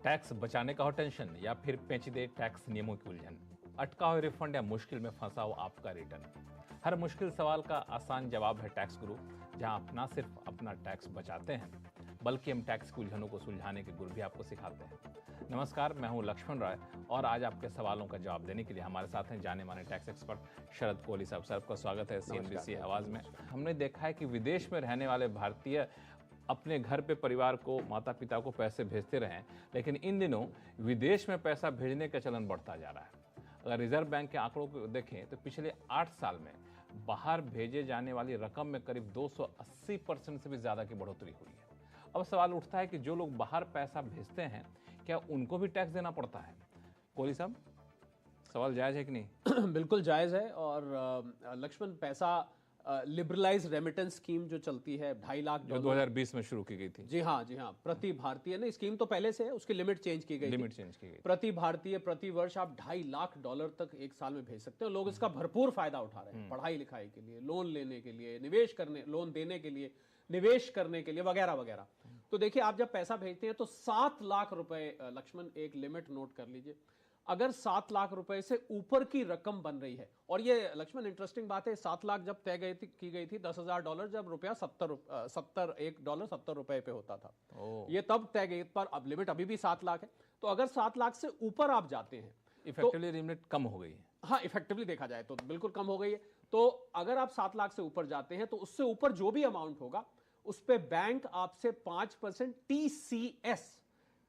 Tax बचाने का हो टेंशन या फिर पेचीदे टैक्स नियमों की उलझन, अटका हो रिफंड या मुश्किल में फंसा हो आपका रिटर्न। हर मुश्किल सवाल का आसान जवाब है टैक्स गुरु, जहां आप ना सिर्फ अपना टैक्स बचाते हैं बल्कि हम टैक्स की उलझनों को सुलझाने के गुर भी आपको सिखाते हैं। नमस्कार, मैं हूं लक्ष्मण राय और आज आपके सवालों का जवाब देने के लिए हमारे साथ हैं जाने माने टैक्स एक्सपर्ट शरद कोहली साहब। सर, आपका स्वागत है CNBC आवाज में। हमने देखा है कि विदेश में रहने वाले भारतीय अपने घर पे परिवार को, माता पिता को पैसे भेजते रहें, लेकिन इन दिनों विदेश में पैसा भेजने का चलन बढ़ता जा रहा है। अगर रिजर्व बैंक के आंकड़ों को देखें तो पिछले 8 साल में बाहर भेजे जाने वाली रकम में करीब 280% से भी ज्यादा की बढ़ोतरी हुई है। अब सवाल उठता है कि जो लोग बाहर पैसा भेजते हैं क्या उनको भी टैक्स देना पड़ता है? कोहली साहब, सवाल जायज है कि नहीं? बिल्कुल जायज़ है। और लक्ष्मण, पैसा लिबरलाइज रेमिटेंस स्कीम जो चलती है 2.5 लाख जो 2020 में शुरू की गई थी। जी हाँ, प्रति भारतीय ने स्कीम तो पहले से है, उसकी लिमिट चेंज की गई। प्रति भारतीय प्रति वर्ष आप $2.5 लाख तक एक साल में भेज सकते हो। लोग इसका भरपूर फायदा उठा रहे हैं, पढ़ाई लिखाई के लिए, लोन लेने के लिए, निवेश करने, लोन देने के लिए, निवेश करने के लिए, वगैरह वगैरह। तो देखिए, आप जब पैसा भेजते हैं तो 7 लाख रुपए, लक्ष्मण एक लिमिट नोट कर लीजिए, अगर 7 लाख रुपए से ऊपर की रकम बन रही है, और ये लक्ष्मण इंटरेस्टिंग बात है, 7 लाख जब तय की गई थी $10,000 जब रुपया $70 पे होता था, ये तब तय गई, पर अब लिमिट अभी भी 7 लाख है। तो अगर 7 लाख से ऊपर आप जाते हैं, इफेक्टिवली लिमिट कम हो गई है। हाँ, इफेक्टिवली देखा जाए तो बिल्कुल कम हो गई है। तो अगर आप 7 लाख से ऊपर जाते हैं तो उससे ऊपर जो भी अमाउंट होगा उस पे बैंक आपसे 5% TCS,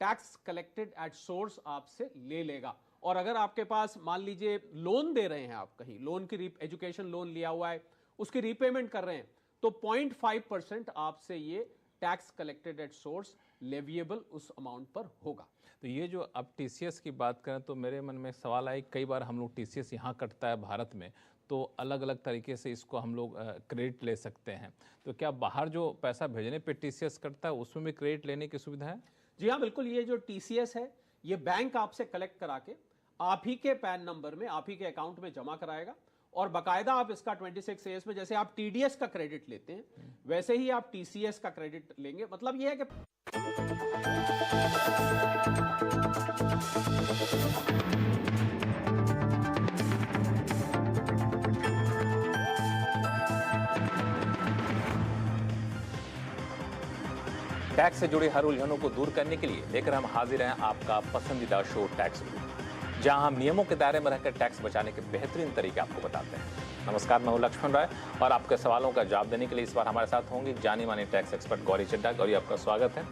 tax collected at source, आपसे ले लेगा। और अगर आपके पास, मान लीजिए लोन दे रहे हैं, आप कहीं लोन की एजुकेशन लोन लिया हुआ है, उसकी रीपेमेंट कर रहे हैं, तो 0.5% आपसे ये tax collected at source leviable उस अमाउंट पर होगा। तो ये जो अब TCS की बात करें तो मेरे मन में सवाल आया, कई बार हम लोग TCS यहाँ कटता है भारत में, तो अलग अलग तरीके से इसको हम लोग क्रेडिट ले सकते हैं। तो क्या बाहर जो पैसा भेजने पे TCS कटता है उसमें भी क्रेडिट लेने की सुविधा है? जी हाँ, बिल्कुल। ये जो TCS है, ये बैंक आपसे कलेक्ट करा के आप ही के पैन नंबर में, आप ही के अकाउंट में जमा कराएगा, और बाकायदा आप इसका 26A में, जैसे आप TDS का क्रेडिट लेते हैं वैसे ही आप TCS का क्रेडिट लेंगे। मतलब यह है कि टैक्स से जुड़ी हर उलझनों को दूर करने के लिए लेकर हम हाजिर हैं आपका पसंदीदा शो टैक्स गुरु, जहां हम नियमों के दायरे में रहकर टैक्स बचाने के बेहतरीन तरीके आपको बताते हैं। नमस्कार, मैं हूं लक्ष्मण राय और आपके सवालों का जवाब देने के लिए इस बार हमारे साथ होंगे जानी मानी टैक्स एक्सपर्ट गौरी चड्ढा। गौरी, आपका स्वागत है।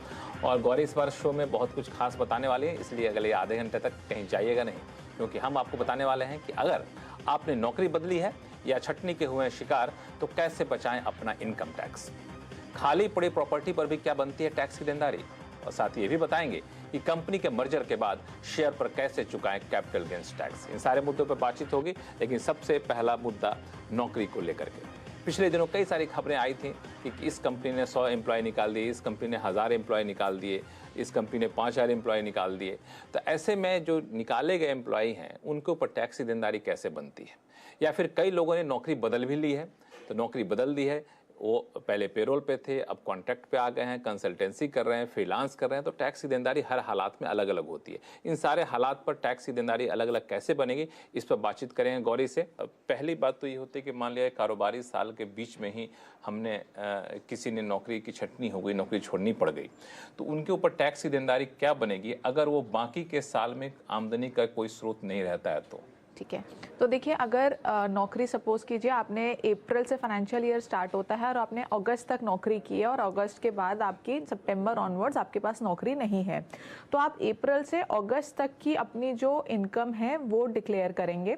और गौरी इस बार शो में बहुत कुछ खास बताने वाली है, इसलिए अगले आधे घंटे तक कहीं जाइएगा नहीं, क्योंकि हम आपको बताने वाले हैं कि अगर आपने नौकरी बदली है या छटनी के हुए शिकार, तो कैसे बचाएं अपना इनकम टैक्स। खाली पड़ी प्रॉपर्टी पर भी क्या बनती है टैक्स की देनदारी, और साथ ही ये भी बताएंगे कि कंपनी के मर्जर के बाद शेयर पर कैसे चुकाएं कैपिटल गेन्स टैक्स। इन सारे मुद्दों पर बातचीत होगी, लेकिन सबसे पहला मुद्दा नौकरी को लेकर के। पिछले दिनों कई सारी खबरें आई थी कि इस कंपनी ने 100 एम्प्लॉय निकाल दिए, इस कंपनी ने 1000 एम्प्लॉय निकाल दिए, इस कंपनी ने 5000 एम्प्लॉय निकाल दिए। तो ऐसे में जो निकाले गए एम्प्लॉय हैं उनके ऊपर टैक्स की देनदारी कैसे बनती है? या फिर कई लोगों ने नौकरी बदल भी ली है, तो नौकरी बदल दी है, वो पहले पेरोल पे थे, अब कॉन्ट्रैक्ट पे आ गए हैं, कंसल्टेंसी कर रहे हैं, फ्रीलांस कर रहे हैं, तो टैक्स की देनदारी हर हालात में अलग अलग होती है। इन सारे हालात पर टैक्स की देनदारी अलग अलग कैसे बनेगी, इस पर बातचीत करेंगे गौरी से। पहली बात तो ये होती है कि मान लिया कारोबारी साल के बीच में ही हमने किसी ने नौकरी की छटनी हो गई, नौकरी छोड़नी पड़ गई, तो उनके ऊपर टैक्स की देनदारी क्या बनेगी अगर वो बाकी के साल में आमदनी का कोई स्रोत नहीं रहता है तो? ठीक है, तो देखिए, अगर नौकरी सपोज कीजिए आपने अप्रैल से फाइनेंशियल ईयर स्टार्ट होता है और आपने अगस्त तक नौकरी की है और अगस्त के बाद आपकी सितंबर ऑनवर्ड्स आपके पास नौकरी नहीं है, तो आप अप्रैल से अगस्त तक की अपनी जो इनकम है वो डिक्लेयर करेंगे।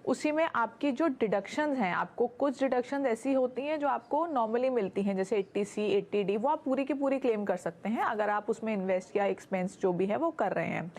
उसी में आपकी जो डिडक्शंस हैं, आपको कुछ डिडक्शंस ऐसी होती हैं जो आपको नॉर्मली मिलती हैं, जैसे 80C 80D, वो आप पूरी की पूरी क्लेम कर सकते हैं अगर आप उसमें इन्वेस्ट या एक्सपेंस जो भी है वो कर रहे हैं।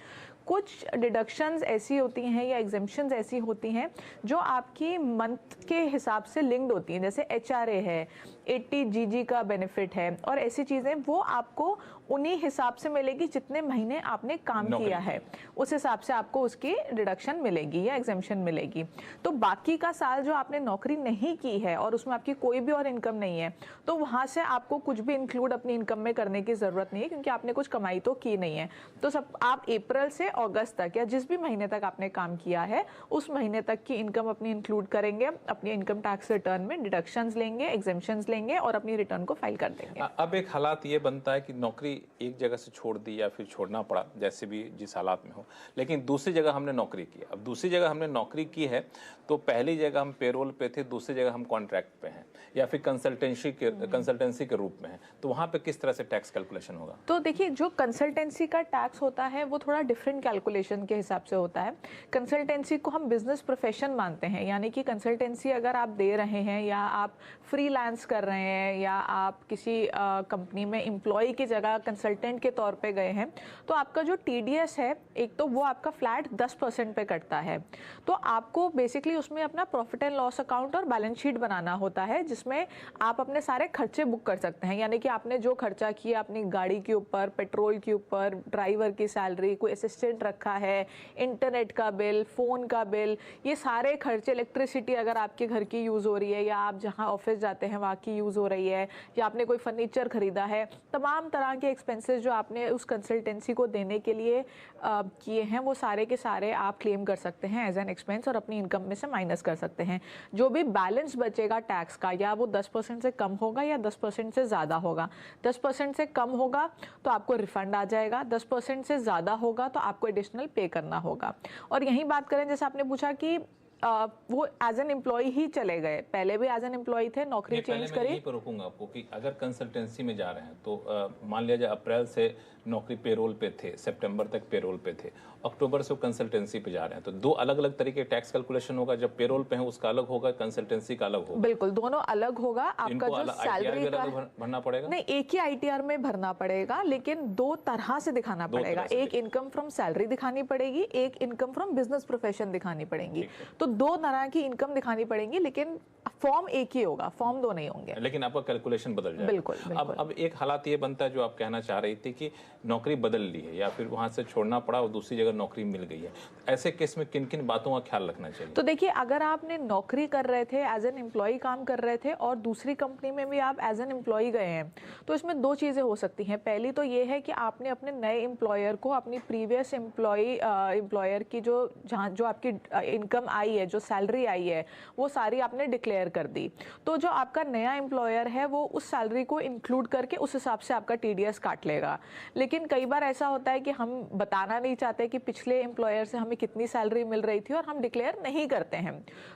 कुछ डिडक्शंस ऐसी होती हैं या एग्जेम्पशंस ऐसी होती हैं जो आपकी मंथ के हिसाब से लिंक्ड होती हैं, जैसे HRA है, 80 जीजी का बेनिफिट है और ऐसी चीजें, वो आपको उन्हीं हिसाब से मिलेगी जितने महीने आपने काम किया है, उस हिसाब से आपको उसकी डिडक्शन मिलेगी या एग्जेम्पशन मिलेगी। तो बाकी का साल जो आपने नौकरी नहीं की है और उसमें आपकी कोई भी और इनकम नहीं है, तो वहां से आपको कुछ भी इंक्लूड अपनी इनकम में करने की जरूरत नहीं है, क्योंकि आपने कुछ कमाई तो की नहीं है। तो सब आप अप्रैल से अगस्त तक या जिस भी महीने तक आपने काम किया है उस महीने तक की इनकम अपनी इंक्लूड करेंगे, अपनी इनकम टैक्स रिटर्न में डिडक्शंस लेंगे, एग्जेम्पशंस लेंगे और अपनी रिटर्न को फाइल कर देंगे। अब एक हालात ये बनता है कि नौकरी एक जगह से छोड़ दी या फिर छोड़ना पड़ा, जैसे भी जिस हालात में हो, लेकिन दूसरी जगह हमने नौकरी की। अब दूसरी जगह हमने नौकरी की है तो पहली जगह हम पेरोल पे थे, दूसरी जगह हम कॉन्ट्रैक्ट पे हैं या फिर कंसल्टेंसी के रूप में है, तो वहाँ पे किस तरह से टैक्स कैलकुलेशन होगा? तो देखिए, जो कंसल्टेंसी का टैक्स होता है वो थोड़ा डिफरेंट कैलकुलेशन के हिसाब से होता है। कंसल्टेंसी को हम बिजनेस प्रोफेशन मानते हैं, यानी कि कंसल्टेंसी अगर आप दे रहे हैं या आप फ्रीलांस कर रहे हैं या आप किसी कंपनी में एम्प्लॉय की जगह कंसल्टेंट के तौर पे गए हैं, तो आपका जो टीडीएस है एक तो वो आपका फ्लैट 10% पे कटता है। तो आपको बेसिकली उसमें अपना प्रॉफिट एंड लॉस अकाउंट और बैलेंस शीट बनाना होता है, जिसमें आप अपने सारे खर्चे बुक कर सकते हैं। यानी कि आपने जो खर्चा किया अपनी गाड़ी के ऊपर, पेट्रोल के ऊपर, ड्राइवर की सैलरी, कोई असिस्टेंट रखा है, इंटरनेट का बिल, फ़ोन का बिल, ये सारे खर्चे, इलेक्ट्रिसिटी अगर आपके घर की यूज़ हो रही है या आप जहाँ ऑफिस जाते हैं वहाँ की यूज़ हो रही है, या आपने कोई फर्नीचर खरीदा है, तमाम तरह के एक्सपेंसेस जो आपने उस कंसल्टेंसी को देने के लिए किए हैं, वो सारे के सारे आप क्लेम कर सकते हैं एज एन एक्सपेंस और अपनी इनकम में से माइनस कर सकते हैं। जो भी बैलेंस बचेगा टैक्स का, या वो 10% से कम होगा या 10% से ज़्यादा होगा। 10% से कम होगा तो आपको रिफंड आ जाएगा, 10% से ज़्यादा होगा तो आपको एडिशनल पे करना होगा। और यही बात करें, जैसे आपने पूछा कि वो एज एन एम्प्लॉय ही चले गए, पहले भी एज एन एम्प्लॉय थे, नौकरी चेंज करी। मैं रोकूंगा आपको कि अगर कंसल्टेंसी में जा रहे हैं तो मान लिया जाए अप्रैल से नौकरी पेरोल पे थे, सितंबर तक पेरोल पे थे, अक्टूबर से कंसल्टेंसी पे जा रहे हैं, तो दो अलग अलग तरीके टैक्स कैलकुलेशन होगा। जब पेरोल पे है उसका अलग होगा, कंसल्टेंसी का अलग होगा। बिल्कुल, दोनों अलग होगा। आपका जो सैलरी का भरना पड़ेगा? नहीं, एक ही आईटीआर में भरना पड़ेगा, लेकिन दो तरह से दिखाना पड़ेगा। एक इनकम फ्रॉम सैलरी दिखानी पड़ेगी, एक इनकम फ्रॉम बिजनेस प्रोफेशन दिखानी पड़ेगी। तो दो तरह की इनकम दिखानी पड़ेगी, लेकिन फॉर्म एक ही होगा, फॉर्म दो नहीं होंगे, लेकिन आपका कैलकुलेशन बदल जाएगा। बिल्कुल। अब एक हालात ये बनता है जो आप कहना चाह रही थी कि नौकरी बदल ली है या फिर वहां से छोड़ना पड़ा और दूसरी जगह नौकरी मिल गई है, ऐसे केस में किन किन बातों का ख्याल रखना चाहिए? तो देखिए, अगर आपने नौकरी कर रहे थे, एज एन एम्प्लॉय काम कर रहे थे और दूसरी कंपनी में भी आप एज एन एम्प्लॉय गए हैं, तो इसमें दो चीज़ें हो सकती हैं। पहली तो ये है कि आपने अपने नए एम्प्लॉयर को अपनी प्रीवियस एम्प्लॉयर की जो आपकी इनकम आई है, जो सैलरी आई है, वो सारी आपने डिक्लेयर कर दी। तो जो आपका नया एम्प्लॉयर है वो उस सैलरी को इंक्लूड करके उस हिसाब से आपका टीडीएस काट लेगा। लेकिन कई बार ऐसा होता है कि हम बताना नहीं चाहते कि पिछले एम्प्लॉयर से हमें कितनी सैलरी मिल रही थी और हम डिक्लेयर नहीं करते हैं,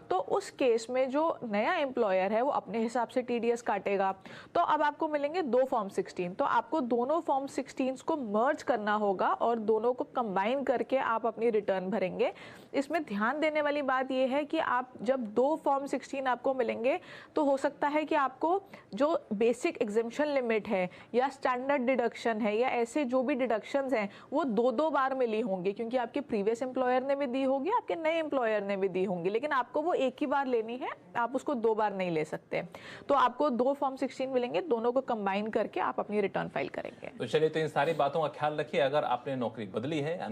तो उस केस में जो नया एम्प्लॉयर है वो अपने हिसाब से टीडीएस काटेगा। तो अब आपको मिलेंगे दो फॉर्म 16, तो आपको दोनों फॉर्म 16 को मर्ज करना होगा और दोनों को कंबाइन करके आप अपनी रिटर्न भरेंगे। इसमें ध्यान देने वाली बात यह है कि आप जब दो फॉर्म 16 आपको मिलेंगे तो हो सकता है कि आपको जो बेसिक एग्जेम्पशन लिमिट है या स्टैंडर्ड डिडक्शन है या ऐसे जो भी डिडक्शंस हैं वो दो बार मिली होंगी, क्योंकि आपके प्रीवियस एम्प्लॉयर ने भी दी होगी, आपके नए एम्प्लॉयर ने भी दी होंगी, लेकिन आपको वो एक ही बार लेनी है, आप उसको दो बार नहीं ले सकते। तो आपको दो फॉर्म 16 मिलेंगे, दोनों को कंबाइन करके आप अपनी रिटर्न फाइल करेंगे। तो चलिए, तो इन सारी बातों का ख्याल रखिए। अगर आपने नौकरी बदली है या